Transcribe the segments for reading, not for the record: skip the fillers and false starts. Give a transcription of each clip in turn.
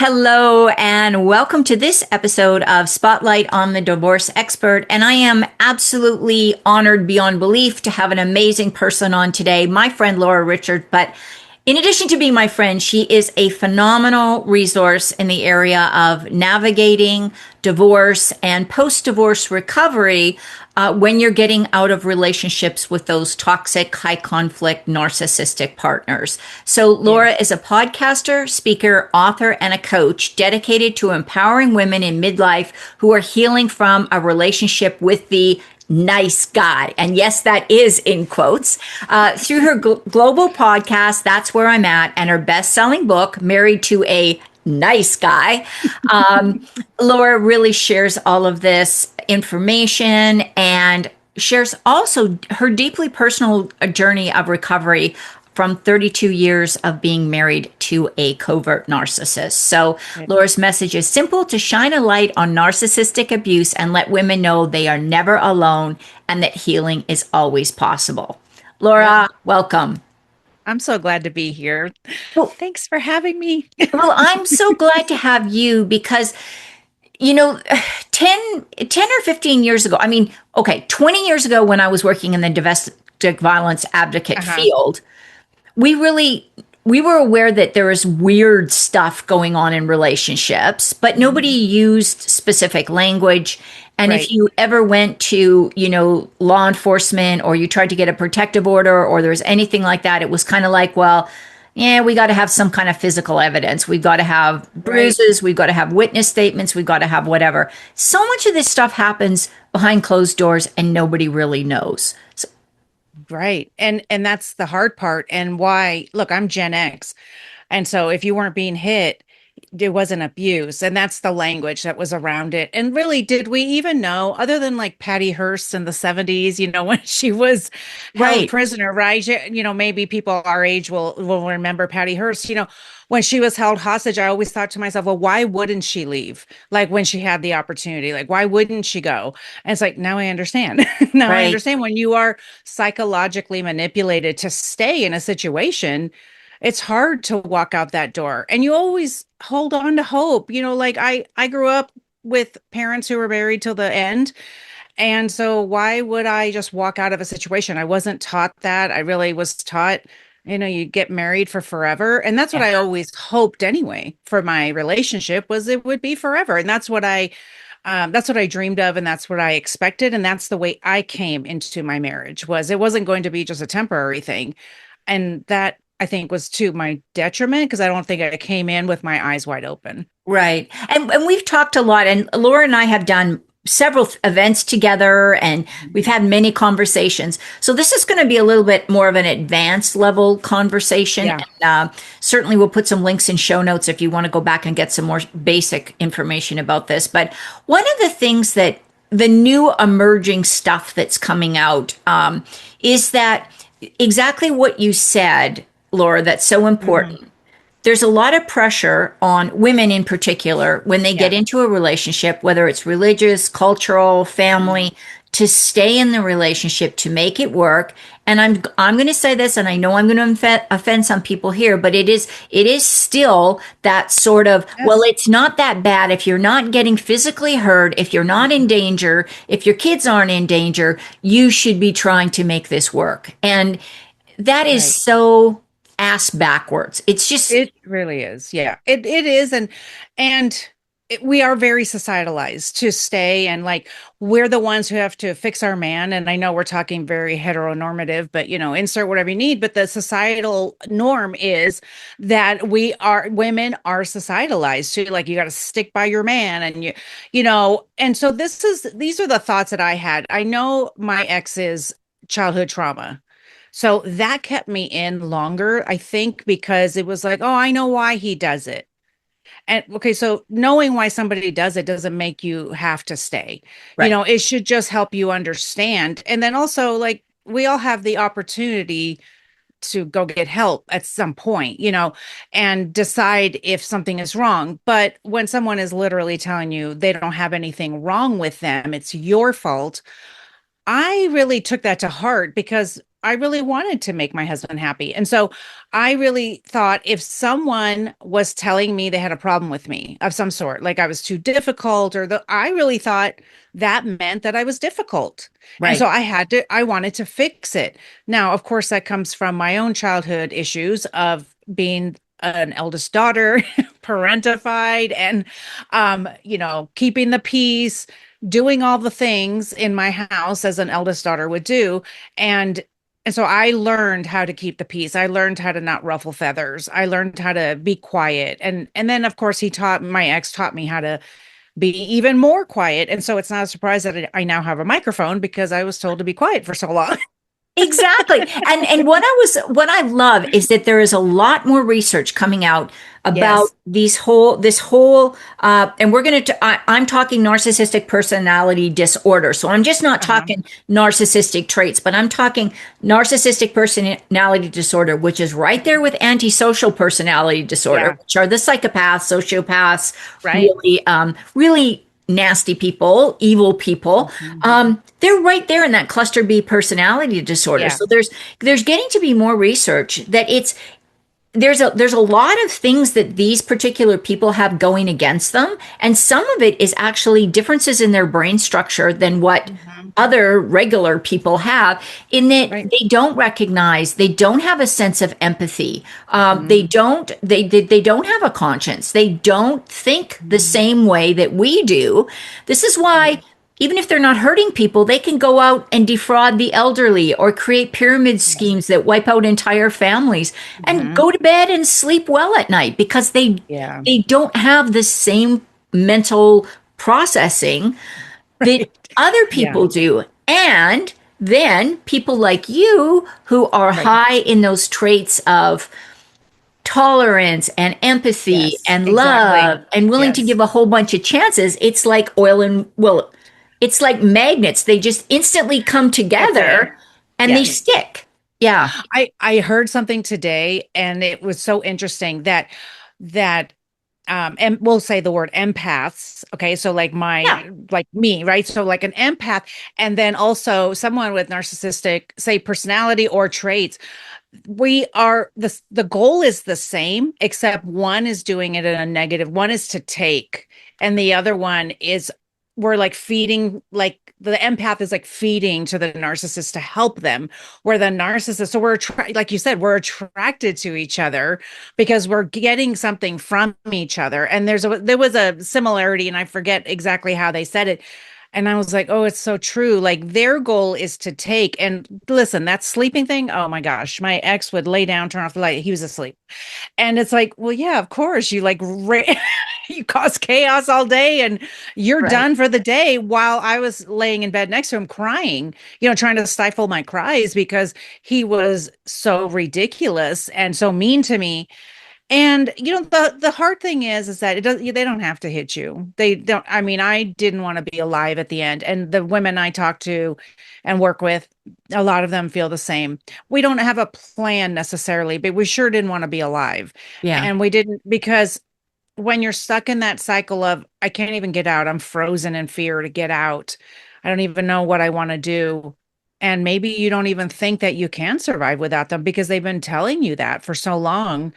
Hello, and welcome to this episode of Spotlight on the Divorce Expert. And I am absolutely honored beyond belief to have an amazing person on today, my friend Laura Richard. But in addition to being my friend, she is a phenomenal resource in the area of navigating divorce and post-divorce recovery when you're getting out of relationships with those toxic, high conflict, narcissistic partners. So Laura is a podcaster, speaker, author, and a coach dedicated to empowering women in midlife who are healing from a relationship with the nice guy. And yes, that is in quotes. Through her global podcast, That's Where I'm At, and her best-selling book, Married to a Nice Guy, Laura really shares all of this information and shares also her deeply personal journey of recovery from 32 years of being married to a covert narcissist. So Laura's message is simple: to shine a light on narcissistic abuse and let women know they are never alone and that healing is always possible. Laura, welcome. I'm so glad to be here. Well, Thanks for having me. I'm so glad to have you because, you know, 10 or 15 years ago, 20 years ago when I was working in the domestic violence advocate field, we were aware that there was weird stuff going on in relationships, but nobody used specific language. And if you ever went to, law enforcement, or you tried to get a protective order, or there was anything like that, it was kind of like, well, yeah, we got to have some kind of physical evidence. We've got to have bruises. We've got to have witness statements. We've got to have whatever. So much of this stuff happens behind closed doors and nobody really knows. So, Right. And that's the hard part. And why, look, I'm Gen X. And so if you weren't being hit, it wasn't abuse. And that's the language that was around it. And really, did we even know, other than like Patty Hearst in the 70s, when she was held prisoner, right? Maybe people our age will remember Patty Hearst, when she was held hostage. I always thought to myself, well, why wouldn't she leave? Like when she had the opportunity, like, why wouldn't she go? And it's like, now I understand. Now I understand when you are psychologically manipulated to stay in a situation, it's hard to walk out that door, and you always hold on to hope. Like I grew up with parents who were married till the end. And so why would I just walk out of a situation? I wasn't taught that. I really was taught, you get married for forever. And that's what I always hoped anyway for my relationship, was it would be forever. And that's what I dreamed of. And that's what I expected. And that's the way I came into my marriage. It wasn't going to be just a temporary thing. And that, I think, was to my detriment, because I don't think I came in with my eyes wide open. Right. And we've talked a lot, and Laura and I have done several events together, and we've had many conversations. So this is going to be a little bit more of an advanced level conversation. Yeah. And, certainly we'll put some links in show notes if you want to go back and get some more basic information about this. But one of the things that the new emerging stuff that's coming out is that exactly what you said, Laura, that's so important. There's a lot of pressure on women in particular when they get into a relationship, whether it's religious, cultural, family, to stay in the relationship, to make it work. And I'm going to say this, and I know I'm going to offend some people here, but it is still that sort of, well, it's not that bad if you're not getting physically hurt, if you're not in danger, if your kids aren't in danger, you should be trying to make this work. And that is so ass backwards. It's just, it really is. Yeah, it is. We are very societalized to stay, and like, we're the ones who have to fix our man. And I know we're talking very heteronormative, but insert whatever you need. But the societal norm is that women are societalized to, like, you got to stick by your man, and and so these are the thoughts that I had. I know my ex's childhood trauma. So that kept me in longer, I think, because it was like, oh, I know why he does it. And okay, so knowing why somebody does it doesn't make you have to stay. It should just help you understand. And then also, like, we all have the opportunity to go get help at some point, and decide if something is wrong. But when someone is literally telling you they don't have anything wrong with them, it's your fault. I really took that to heart because I really wanted to make my husband happy. And so I really thought if someone was telling me they had a problem with me of some sort, like I was too difficult I really thought that meant that I was difficult. And so Right. I wanted to fix it. Now, of course, that comes from my own childhood issues of being an eldest daughter, parentified, and keeping the peace, doing all the things in my house as an eldest daughter would do. And and so I learned how to keep the peace. I learned how to not ruffle feathers. I learned how to be quiet. And then of course my ex taught me how to be even more quiet. And so it's not a surprise that I now have a microphone because I was told to be quiet for so long. Exactly. And what I love is that there is a lot more research coming out about Yes. this whole and we're going to I'm talking narcissistic personality disorder. So I'm just not Uh-huh. talking narcissistic traits, but I'm talking narcissistic personality disorder, which is right there with antisocial personality disorder, Yeah. which are the psychopaths, sociopaths, Right. really nasty people, evil people. Mhm. They're right there in that cluster B personality disorder. Yeah. So there's getting to be more research that there's a lot of things that these particular people have going against them, and some of it is actually differences in their brain structure than what Mhm. other regular people have, in that Right. they don't have a sense of empathy. Mhm. They don't have a conscience. They don't think the Mhm. same way that we do. This is why, even if they're not hurting people, they can go out and defraud the elderly or create pyramid schemes that wipe out entire families and Mhm. go to bed and sleep well at night because Yeah. they don't have the same mental processing that Right. other Yeah. people do. And then people like you who are Right. high in those traits of tolerance and empathy Yes. and Exactly. love and willing to Yes. give a whole bunch of chances, it's like it's like magnets. They just instantly come That's it. together and they Yes. stick. Yeah. I heard something today and it was so interesting that and we'll say the word empaths. Okay. So Yeah. like me, right? So like an empath, and then also someone with narcissistic, say, personality or traits. We are the goal is the same, except one is doing it in a negative, one is to take, and the other one is we're like feeding, like the empath is like feeding to the narcissist to help them, where the narcissist, so like you said, we're attracted to each other because we're getting something from each other. And there was a similarity, and I forget exactly how they said it, and I was like, oh, it's so true. Like their goal is to take, and listen, that sleeping thing. Oh my gosh, my ex would lay down, turn off the light. He was asleep. And it's like, well, yeah, of course. You cause chaos all day and you're Right. done for the day, while I was laying in bed next to him crying, trying to stifle my cries because he was so ridiculous and so mean to me. And the hard thing is that they don't have to hit you. They don't. I mean, I didn't want to be alive at the end. And the women I talk to and work with, a lot of them feel the same. We don't have a plan necessarily, but we sure didn't want to be alive. Yeah. And we didn't, because when you're stuck in that cycle of I can't even get out, I'm frozen in fear to get out. I don't even know what I want to do. And maybe you don't even think that you can survive without them because they've been telling you that for so long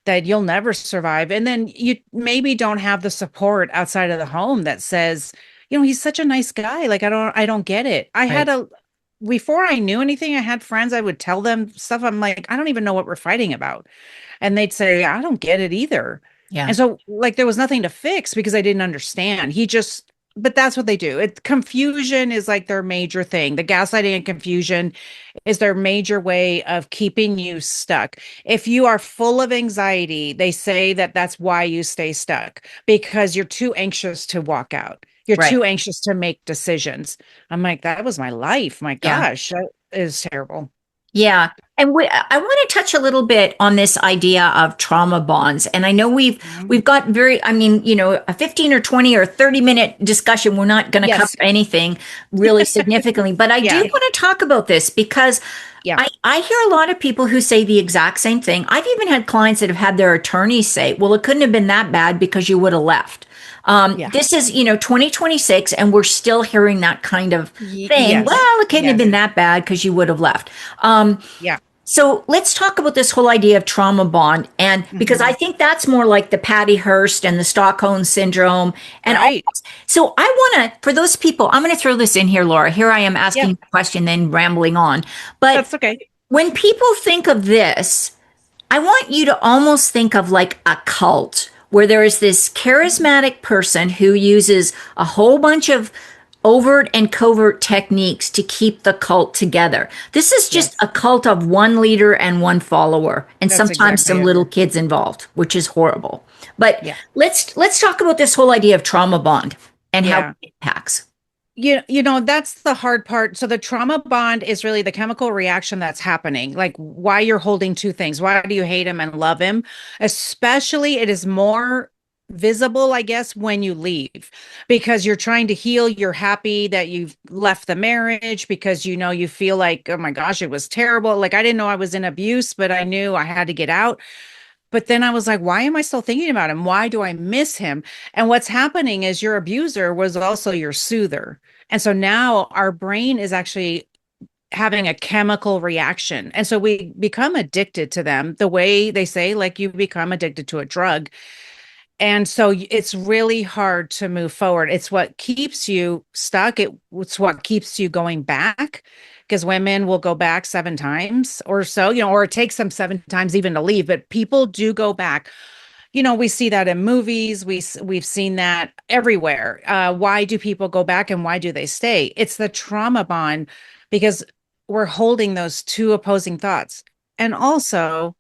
that you'll never survive. And then you maybe don't have the support outside of the home that says, he's such a nice guy. Like I don't get it. Right. Before I knew anything, I had friends, I would tell them stuff. I'm like, I don't even know what we're fighting about. And they'd say, I don't get it either. Yeah. And so like there was nothing to fix because I didn't understand. But that's what they do. Confusion is like their major thing. The gaslighting and confusion is their major way of keeping you stuck. If you are full of anxiety, they say that that's why you stay stuck, because you're too anxious to walk out. You're Right. too anxious to make decisions. I'm like, that was my life. My Yeah. gosh, that is terrible. Yeah. And I want to touch a little bit on this idea of trauma bonds. And I know Mhm. we've got a 15 or 20 or 30-minute discussion. We're not going to cover Yes. anything really significantly, but I do Yeah. want to talk about this because Yeah. I hear a lot of people who say the exact same thing. I've even had clients that have had their attorneys say, well, it couldn't have been that bad because you would have left. Yeah. This is, 2026, and we're still hearing that kind of thing. Yes. Well, it couldn't have Yes. been that bad because you would have left. Um, Yeah. so let's talk about this whole idea of trauma bond. And because I Mhm. think that's more like the Patty Hearst and the Stockholm syndrome and all. Right. So I want to, for those people, I'm going to throw this in here, Laura. Here I am Yeah. asking a question, then rambling on. But That's okay. when people think of this, I want you to almost think of like a cult where there is this charismatic person who uses a whole bunch of overt and covert techniques to keep the cult together. This is just Yes. a cult of one leader and one follower, and That's sometimes exactly some it. little kids involved, which is horrible. But Yeah. let's talk about this whole idea of trauma bond and how Yeah. it impacts. That's the hard part. So the trauma bond is really the chemical reaction that's happening, like why you're holding two things. Why do you hate him and love him? Especially, it is more visible, I guess, when you leave because you're trying to heal. You're happy that you've left the marriage because you feel like, oh my gosh, it was terrible. Like I didn't know I was in abuse, but I knew I had to get out. But then I was like, why am I still thinking about him? Why do I miss him? And what's happening is your abuser was also your soother. And so now our brain is actually having a chemical reaction. And so we become addicted to them the way they say, like you become addicted to a drug. And so it's really hard to move forward. It's what keeps you stuck. It's what keeps you going back because women will go back 7 times or so, or it takes them 7 times even to leave, but people do go back. We see that in movies. We've seen that everywhere. Why do people go back and why do they stay? It's the trauma bond because we're holding those two opposing thoughts. And also,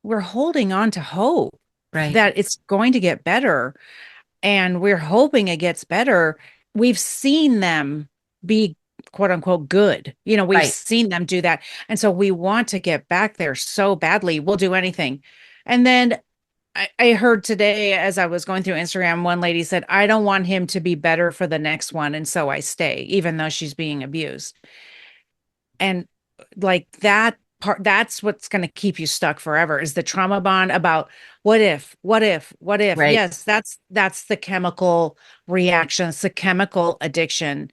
we're holding on to hope Right. that it's going to get better. And we're hoping it gets better. We've seen them be quote unquote good. We've Right. seen them do that. And so we want to get back there so badly. We'll do anything. And then I heard today as I was going through Instagram, one lady said, I don't want him to be better for the next one. And so I stay, even though she's being abused. And like that part, that's what's going to keep you stuck forever is the trauma bond about what if, what if, what if. Right. Yes, that's the chemical reaction. It's the chemical addiction.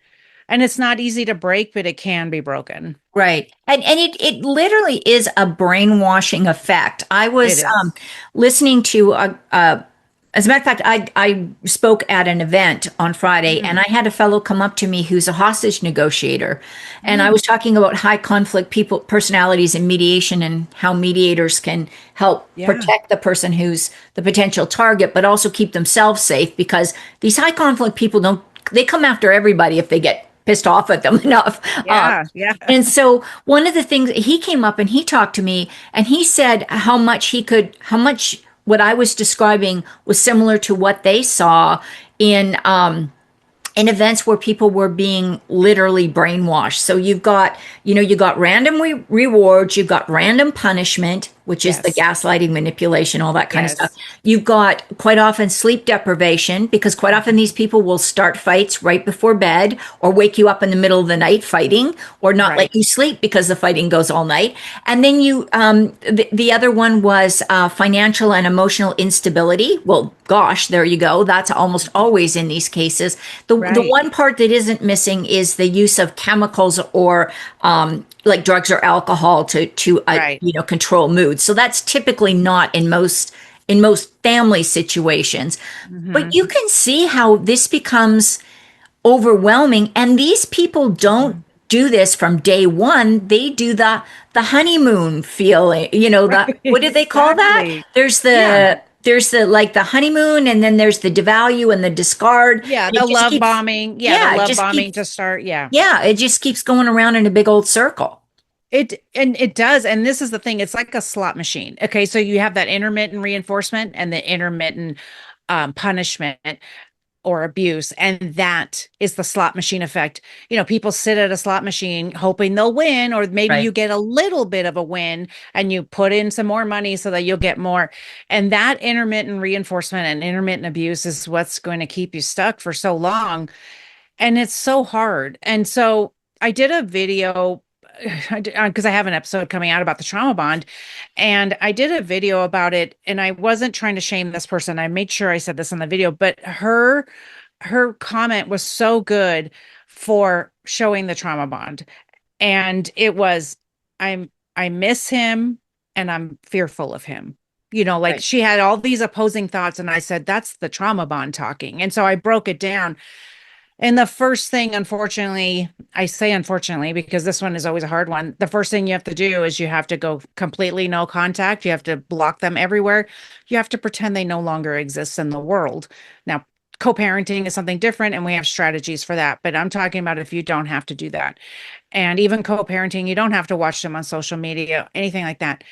And it's not easy to break, but it can be broken. Right. And it literally is a brainwashing effect. I It was is. listening to as a matter of fact, I spoke at an event on Friday, and Mhm. I had a fellow come up to me who's a hostage negotiator, and I Mm, was talking about high conflict people personalities and mediation and how mediators can help yeah. protect the person who's the potential target, but also keep themselves safe because these high conflict people don't they come after everybody if they get pissed off at them enough. Yeah. Yeah. And so one of the things he came up and he talked to me and he said how much what I was describing was similar to what they saw in in events where people were being literally brainwashed. So you got random rewards, you've got random punishment, which is the Yes. gaslighting, manipulation, all that kind of stuff. Yes. You've got quite often sleep deprivation because quite often these people will start fights right before bed or wake you up in the middle of the night fighting or not let Right. you sleep because the fighting goes all night. And then the other one was financial and emotional instability. Well, gosh, there you go. That's almost always in these cases. The Right. one part that isn't missing is the use of chemicals or like drugs or alcohol to Right. control mood. So that's typically not in most family situations. But Hmm. you can see how this becomes overwhelming, and these people don't do this from day one. They do the honeymoon feeling, the Right. what do they call that? Exactly. There's Yeah. the like the honeymoon, and then there's the devalue and the discard, Yeah. and The it just love keeps bombing. Yeah. The yeah, it love just bombing keeps to start. Yeah. yeah, it just keeps going around in a big old circle. It does. And this is the thing. It's like a slot machine. Okay. So you have that intermittent reinforcement and the intermittent punishment or abuse. And that is the slot machine effect. People sit at a slot machine hoping they'll win, or maybe Right. you get a little bit of a win and you put in some more money so that you'll get more. And that intermittent reinforcement and intermittent abuse is what's going to keep you stuck for so long. And it's so hard. And so I did a video because I have an episode coming out about the trauma bond, and I did a video about it, and I wasn't trying to shame this person. I made sure I said this in the video, but her comment was so good for showing the trauma bond. And it was, I miss him and I'm fearful of him. Like Right. she had all these opposing thoughts, and I said, that's the trauma bond talking. And so I broke it down. And the first thing, unfortunately, I say unfortunately, because this one is always a hard one. The first thing you have to do is you have to go completely no contact. You have to block them everywhere. You have to pretend they no longer exist in the world. Now, co-parenting is something different, and we have strategies for that. But I'm talking about if you don't have to do that. And even co-parenting, you don't have to watch them on social media, anything like that.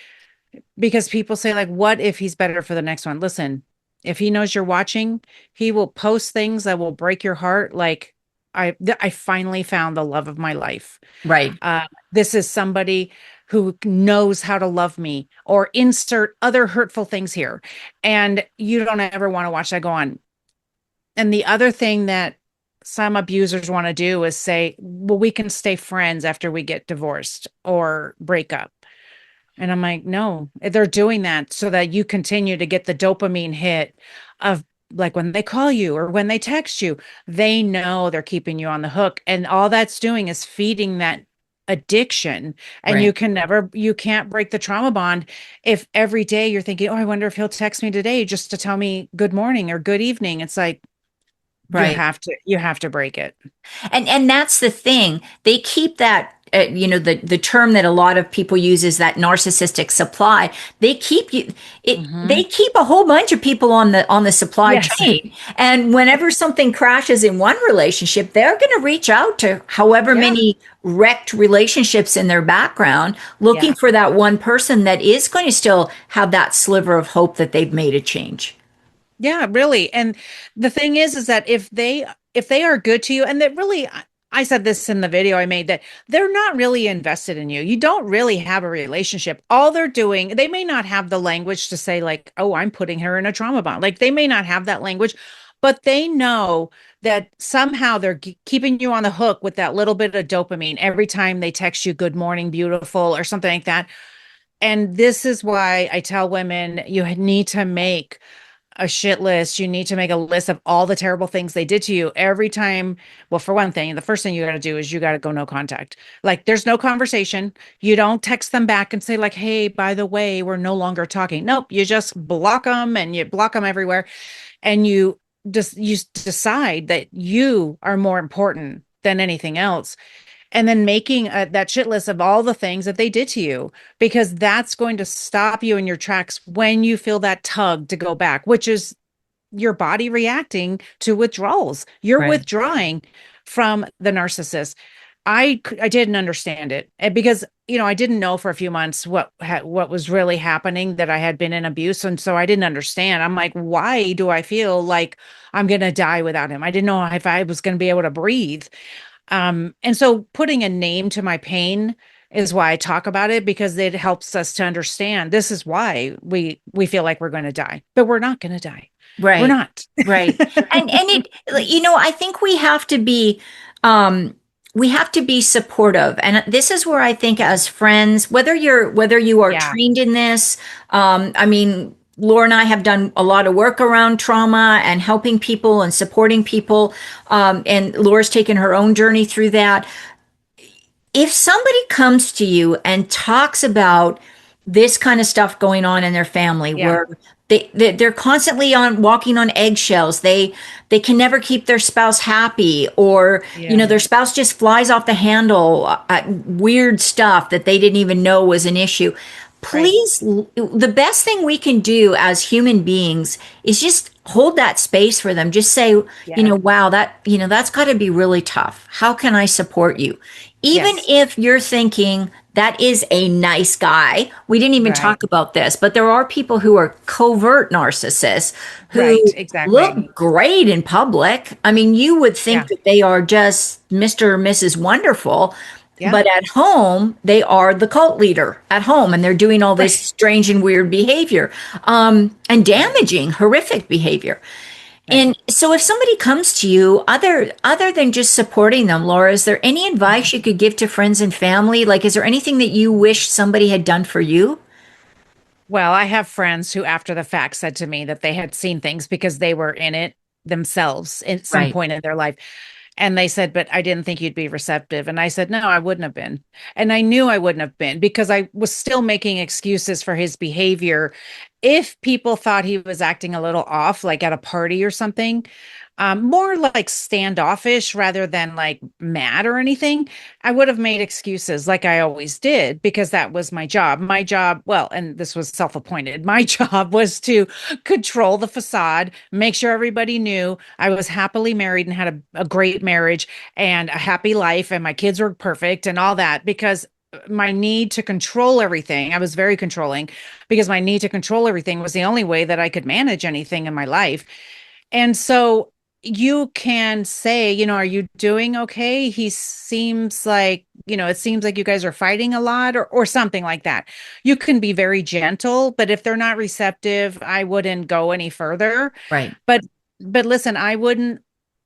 Because people say, like, what if he's better for the next one? Listen, if he knows you're watching, he will post things that will break your heart. Like, I finally found the love of my life. Right. This is somebody who knows how to love me, or insert other hurtful things here. And you don't ever want to watch that go on. And the other thing that some abusers want to do is say, well, we can stay friends after we get divorced or break up. And I'm like, no, they're doing that so that you continue to get the dopamine hit of, like, when they call you or when they text you, they know they're keeping you on the hook. And all that's doing is feeding that addiction. And Right. you can't break the trauma bond if every day you're thinking, oh, I wonder if he'll text me today just to tell me good morning or good evening. It's like, Right. you have to break it. And that's the thing. They keep that the term that a lot of people use is that narcissistic supply. They keep you it Hmm. they keep a whole bunch of people on the supply Yes. chain. And whenever something crashes in one relationship, they're going to reach out to however Yeah. many wrecked relationships in their background, looking Yeah. for that one person that is going to still have that sliver of hope that they've made a change. Yeah, really. And the thing is that if they are good to you, and that really, I said this in the video I made, that they're not really invested in you. You don't really have a relationship. All they're doing, they may not have the language to say, like, oh, I'm putting her in a trauma bond. Like, they may not have that language, but they know that somehow they're keeping you on the hook with that little bit of dopamine every time they text you good morning, beautiful, or something like that. And this is why I tell women, you need to make a shit list. You need to make a list of all the terrible things they did to you every time. Well, for one thing, the first thing you got to do is you got to go no contact. Like, there's no conversation. You don't text them back and say, like, hey, by the way, we're no longer talking. Nope. You just block them, and you block them everywhere. And you decide that you are more important than anything else, and then making that shit list of all the things that they did to you, because that's going to stop you in your tracks when you feel that tug to go back, which is your body reacting to withdrawals. You're Right. withdrawing from the narcissist. I didn't understand it, and because I didn't know for a few months what was really happening, that I had been in abuse, and so I didn't understand. I'm like, why do I feel like I'm gonna die without him? I didn't know if I was gonna be able to breathe. And so putting a name to my pain is why I talk about it, because it helps us to understand this is why we feel like we're going to die, but we're not going to die. We're Right. not. Right. And I think um we have to be supportive. And this is where I think, as friends, whether you are Yeah. trained in this, I mean, Laura and I have done a lot of work around trauma and helping people and supporting people. And Laura's taken her own journey through that. If somebody comes to you and talks about this kind of stuff going on in their family, Yeah. where they're constantly on walking on eggshells, they can never keep their spouse happy, or Yeah. their spouse just flies off the handle at weird stuff that they didn't even know was an issue. Right. Please, the best thing we can do as human beings is just hold that space for them. Just say, Yeah. wow, that's got to be really tough. How can I support you? Even Yes. if you're thinking that is a nice guy. We didn't even Right. talk about this, but there are people who are covert narcissists who Right. Exactly. look great in public. I mean, you would think Yeah. that they are just Mr. or Mrs. Wonderful, Yeah. but at home, they are the cult leader at home, and they're doing all this strange and weird behavior, and damaging, horrific behavior. Right. And so if somebody comes to you, other than just supporting them, Laura, is there any advice you could give to friends and family? Like, is there anything that you wish somebody had done for you? Well, I have friends who, after the fact, said to me that they had seen things because they were in it themselves at some Right. point in their life. And they said, but I didn't think you'd be receptive. And I said, no, I wouldn't have been. And I knew I wouldn't have been because I was still making excuses for his behavior. If people thought he was acting a little off, like at a party or something, more like standoffish rather than like mad or anything, I would have made excuses like I always did because that was my job. My job, well, and this was self appointed, my job was to control the facade, make sure everybody knew I was happily married and had a great marriage and a happy life and my kids were perfect and all that because my need to control everything. I was very controlling because my need to control everything was the only way that I could manage anything in my life. And so you can say, are you doing okay? He seems like, it seems like you guys are fighting a lot or something like that. You can be very gentle, but if they're not receptive, I wouldn't go any further. Right. But listen, I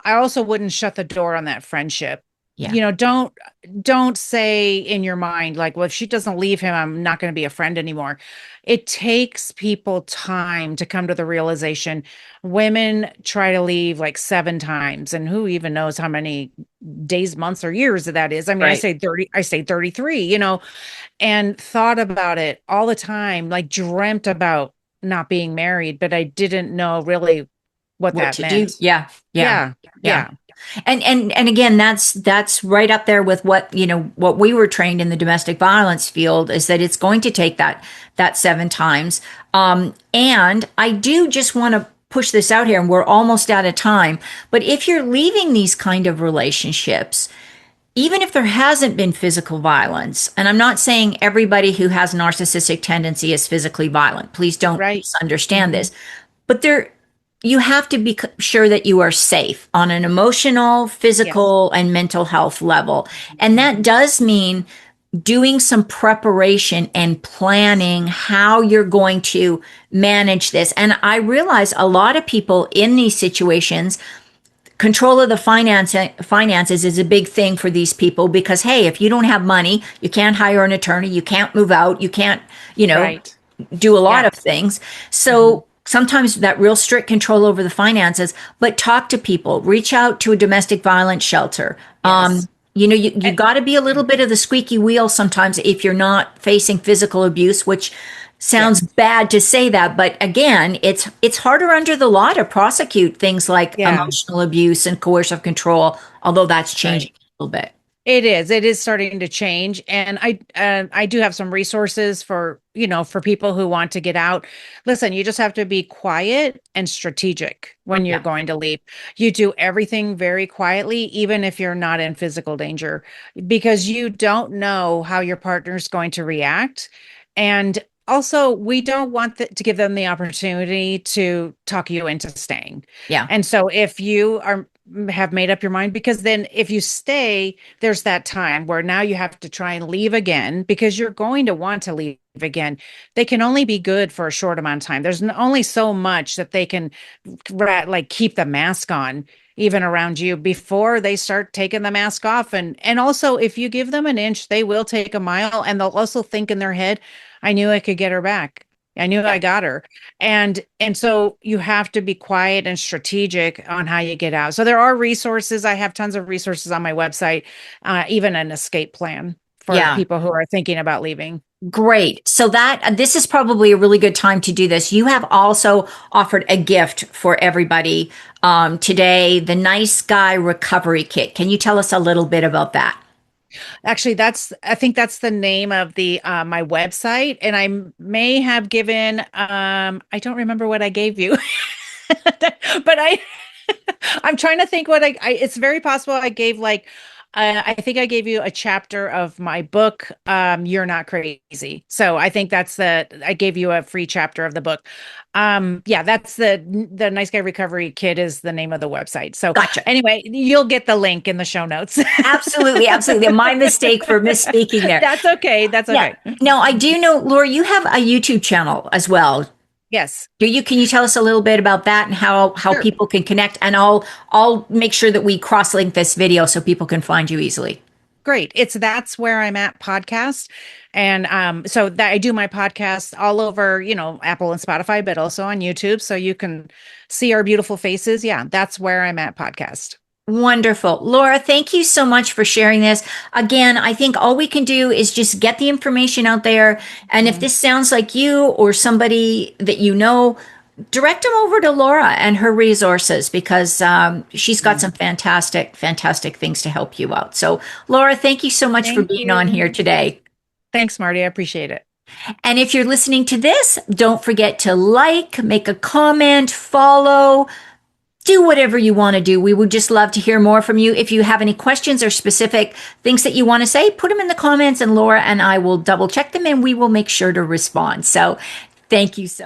also wouldn't shut the door on that friendship. Yeah. Don't say in your mind like, well, if she doesn't leave him, I'm not going to be a friend anymore. It takes people time to come to the realization. Women try to leave like 7 times, and who even knows how many days, months, or years that is. I mean, Right. I say 33, and thought about it all the time, like dreamt about not being married, but I didn't know really what What that to do? meant. Yeah. Yeah. Yeah. Yeah. Yeah. And again, that's right up there with what we were trained in the domestic violence field is that it's going to take that 7 times. And I do just want to push this out here, and we're almost out of time. But if you're leaving these kind of relationships, even if there hasn't been physical violence, and I'm not saying everybody who has narcissistic tendency is physically violent. Please don't Right. misunderstand Mhm. this. But you have to be sure that you are safe on an emotional, Yes. physical, and mental health level. And that does mean doing some preparation and planning how you're going to manage this. And I realize a lot of people in these situations, control of the finances is a big thing for these people because, hey, if you don't have money, you can't hire an attorney, you can't move out, you can't, you know, Right. do a lot Yeah. of things. Mhm. So sometimes that real strict control over the finances, but talk to people, reach out to a domestic violence shelter. Yes. You Eh, got to be a little bit of the squeaky wheel sometimes if you're not facing physical abuse, which sounds yes. bad to say that, but again, it's harder under the law to prosecute things like Yeah. emotional abuse and coercive control, although that's changing Right. a little bit. It is. It is starting to change, and I do have some resources for for people who want to get out. Listen, you just have to be quiet and strategic when you're Yeah. going to leave. You do everything very quietly, even if you're not in physical danger, because you don't know how your partner's going to react, and also we don't want to give them the opportunity to talk you into staying. Yeah. And so if you are have made up your mind, because then if you stay there's that time where now you have to try and leave again because you're going to want to leave again. They can only be good for a short amount of time. There's only so much that they can like keep the mask on even around you before they start taking the mask off. And also if you give them an inch, they will take a mile, and they'll also think in their head, I knew I could get her back. I knew Yeah. I got her. And so you have to be quiet and strategic on how you get out. So there are resources. I have tons of resources on my website, even an escape plan for Yeah. people who are thinking about leaving. Great. So this is probably a really good time to do this. You have also offered a gift for everybody today, the Nice Guy Recovery Kit. Can you tell us a little bit about that? Actually, I think that's the name of the my website. And may have given I don't remember what I gave you. But I'm trying to think what it's very possible I gave like I think I gave you a chapter of my book, You're Not Crazy. So I think I gave you a free chapter of the book. Yeah, that's the Nice Guy Recovery Kit is the name of the website. So Gotcha. anyway, you'll get the link in the show notes. Absolutely, absolutely. My mistake for misspeaking there. That's okay. That's Yeah. okay. Now, I do know, Laura, you have a YouTube channel as well. Yes. Can you tell us a little bit about that and how Sure. people can connect? And I'll make sure that we cross link this video so people can find you easily. Great. It's That's Where I'm At podcast. And so that I do my podcast all over, Apple and Spotify, but also on YouTube. So you can see our beautiful faces. Yeah, That's Where I'm At podcast. Wonderful. Laura, thank you so much for sharing this. Again, I think all we can do is just get the information out there. And if Mhm. this sounds like you or somebody that you know, direct them over to Laura and her resources because she's got some fantastic, fantastic things to help you out. So, Laura, thank you so much for Thank being on you. here today. Thanks, Marty. I appreciate it. And if you're listening to this, don't forget to like, make a comment, follow, do whatever you want to do. We would just love to hear more from you. If you have any questions or specific things that you want to say, put them in the comments and Laura and I will double check them and we will make sure to respond. So thank you so